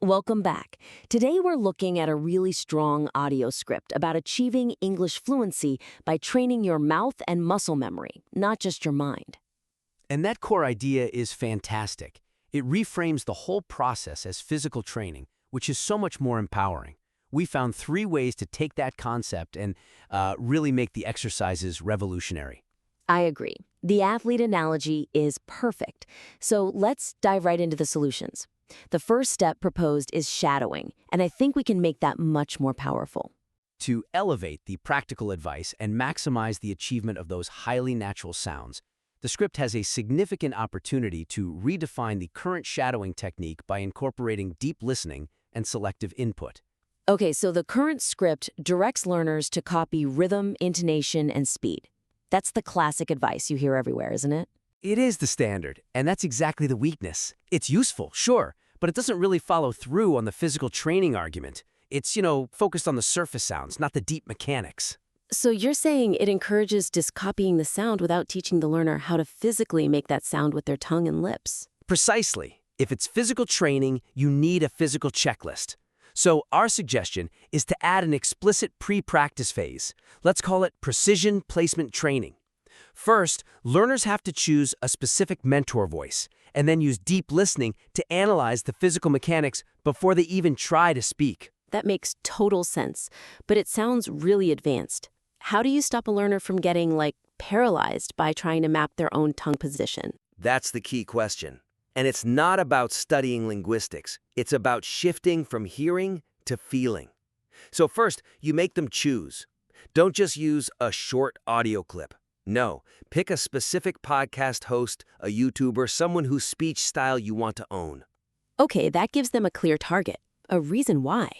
Welcome back. Today we're looking at a really strong audio script about achieving English fluency by training your mouth and muscle memory, not just your mind. And that core idea is fantastic. It reframes the whole process as physical training, which is so much more empowering. We found 3 ways to take that concept and really make the exercises revolutionary. I agree. The athlete analogy is perfect. So let's dive right into the solutions. The first step proposed is shadowing, and I think we can make that much more powerful. To elevate the practical advice and maximize the achievement of those highly natural sounds, the script has a significant opportunity to redefine the current shadowing technique by incorporating deep listening and selective input. Okay, so the current script directs learners to copy rhythm, intonation, and speed. That's the classic advice you hear everywhere, isn't it? It is the standard, and that's exactly the weakness. It's useful, sure, but it doesn't really follow through on the physical training argument. It's, focused on the surface sounds, not the deep mechanics. So you're saying it encourages just copying the sound without teaching the learner how to physically make that sound with their tongue and lips? Precisely. If it's physical training, you need a physical checklist. So our suggestion is to add an explicit pre-practice phase. Let's call it precision placement training. First, learners have to choose a specific mentor voice, and then use deep listening to analyze the physical mechanics before they even try to speak. That makes total sense, but it sounds really advanced. How do you stop a learner from getting, paralyzed by trying to map their own tongue position? That's the key question. And it's not about studying linguistics. It's about shifting from hearing to feeling. So first, you make them choose. Don't just use a short audio clip. No, pick a specific podcast host, a YouTuber, someone whose speech style you want to own. Okay, that gives them a clear target, a reason why.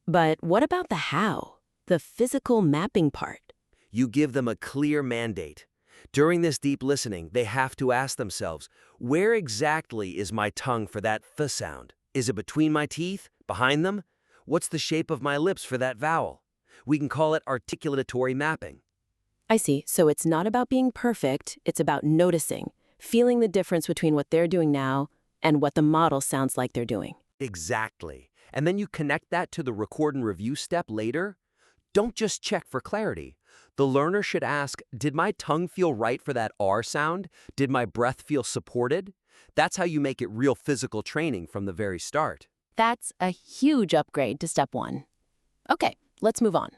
But what about the how? The physical mapping part? You give them a clear mandate. During this deep listening, they have to ask themselves, where exactly is my tongue for that th sound? Is it between my teeth? Behind them? What's the shape of my lips for that vowel? We can call it articulatory mapping. I see. So it's not about being perfect, it's about noticing, feeling the difference between what they're doing now and what the model sounds like they're doing. Exactly. And then you connect that to the record and review step later. Don't just check for clarity. The learner should ask, did my tongue feel right for that R sound? Did my breath feel supported? That's how you make it real physical training from the very start. That's a huge upgrade to step 1. Okay, let's move on.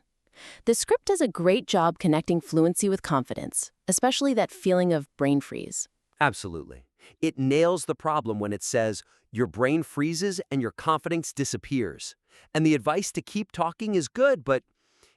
The script does a great job connecting fluency with confidence, especially that feeling of brain freeze. Absolutely. It nails the problem when it says, your brain freezes and your confidence disappears. And the advice to keep talking is good, but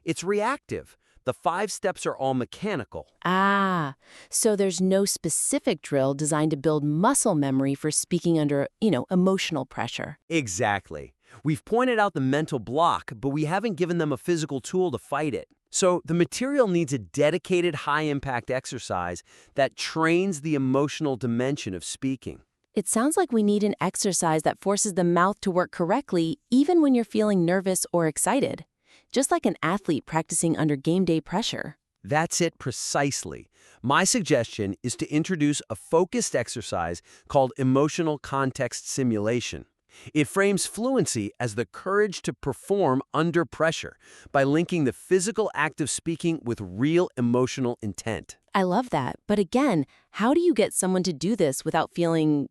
it's reactive. The 5 steps are all mechanical. Ah, so there's no specific drill designed to build muscle memory for speaking under, emotional pressure. Exactly. We've pointed out the mental block, but we haven't given them a physical tool to fight it. So the material needs a dedicated high-impact exercise that trains the emotional dimension of speaking. It sounds like we need an exercise that forces the mouth to work correctly even when you're feeling nervous or excited, just like an athlete practicing under game day pressure. That's it precisely. My suggestion is to introduce a focused exercise called emotional context simulation. It frames fluency as the courage to perform under pressure by linking the physical act of speaking with real emotional intent. I love that. But again, how do you get someone to do this without feeling,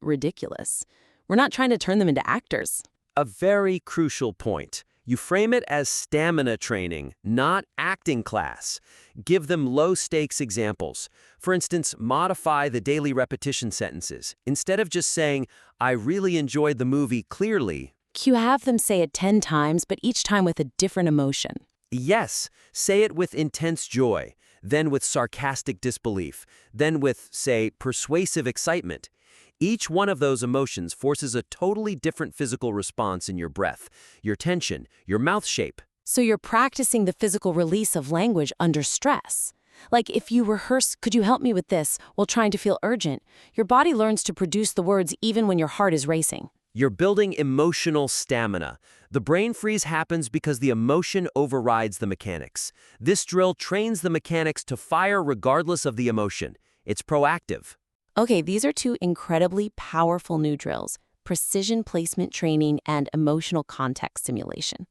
ridiculous? We're not trying to turn them into actors. A very crucial point. You frame it as stamina training, not acting class. Give them low-stakes examples. For instance, modify the daily repetition sentences. Instead of just saying, I really enjoyed the movie clearly. You have them say it 10 times, but each time with a different emotion. Yes, say it with intense joy, then with sarcastic disbelief, then with, say, persuasive excitement. Each one of those emotions forces a totally different physical response in your breath, your tension, your mouth shape. So you're practicing the physical release of language under stress. Like if you rehearse, could you help me with this, while trying to feel urgent, your body learns to produce the words even when your heart is racing. You're building emotional stamina. The brain freeze happens because the emotion overrides the mechanics. This drill trains the mechanics to fire regardless of the emotion. It's proactive. Okay, these are 2 incredibly powerful new drills. precision placement training, and emotional context simulation.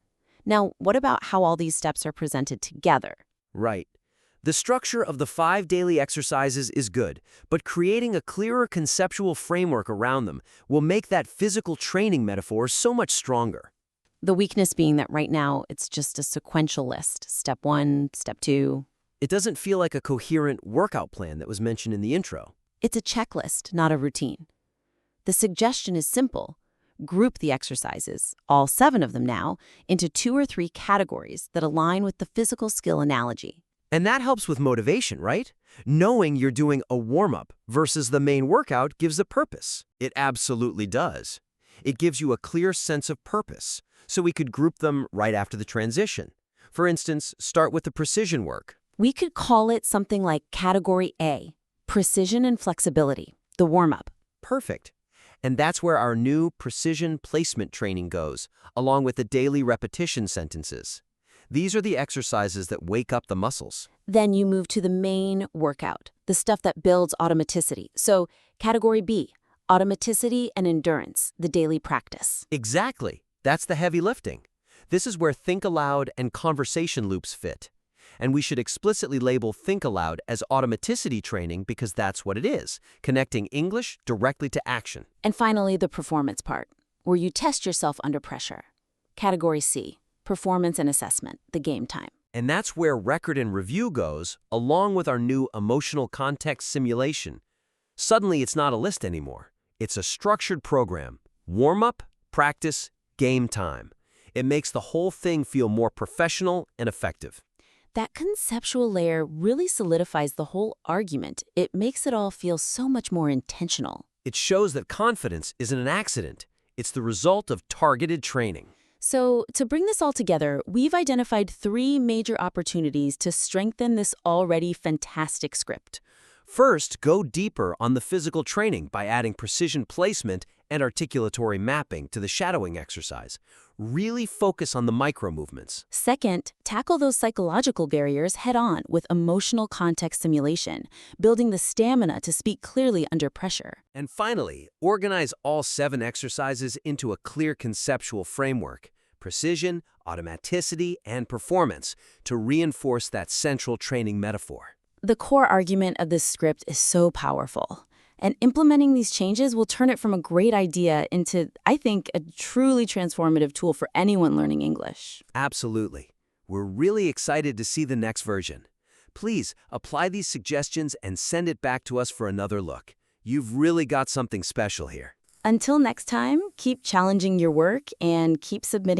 Now, what about how all these steps are presented together? Right. The structure of the 5 daily exercises is good, but creating a clearer conceptual framework around them will make that physical training metaphor so much stronger. The weakness being that right now it's just a sequential list. Step 1, step 2. It doesn't feel like a coherent workout plan that was mentioned in the intro. It's a checklist, not a routine. The suggestion is simple. Group the exercises, all 7 of them now, into 2 or 3 categories that align with the physical skill analogy. And that helps with motivation, right? Knowing you're doing a warm-up versus the main workout gives a purpose. It absolutely does. It gives you a clear sense of purpose, so we could group them right after the transition. For instance, start with the precision work. We could call it something like Category A, Precision and Flexibility, the warm-up. Perfect. And that's where our new precision placement training goes, along with the daily repetition sentences. These are the exercises that wake up the muscles. Then you move to the main workout, the stuff that builds automaticity. So, Category B, Automaticity and Endurance, the daily practice. Exactly. That's the heavy lifting. This is where think aloud and conversation loops fit. And we should explicitly label think aloud as automaticity training because that's what it is, connecting English directly to action. And finally, the performance part, where you test yourself under pressure. Category C, Performance and Assessment, the game time. And that's where record and review goes, along with our new emotional context simulation. Suddenly, it's not a list anymore. It's a structured program. Warm-up, practice, game time. It makes the whole thing feel more professional and effective. That conceptual layer really solidifies the whole argument. It makes it all feel so much more intentional. It shows that confidence isn't an accident. It's the result of targeted training. So, to bring this all together, we've identified 3 major opportunities to strengthen this already fantastic script. First, go deeper on the physical training by adding precision placement and articulatory mapping to the shadowing exercise. Really focus on the micro movements. Second, tackle those psychological barriers head-on with emotional context simulation, building the stamina to speak clearly under pressure. And finally, organize all 7 exercises into a clear conceptual framework, precision, automaticity, and performance, to reinforce that central training metaphor. The core argument of this script is so powerful, and implementing these changes will turn it from a great idea into, I think, a truly transformative tool for anyone learning English. Absolutely. We're really excited to see the next version. Please apply these suggestions and send it back to us for another look. You've really got something special here. Until next time, keep challenging your work and keep submitting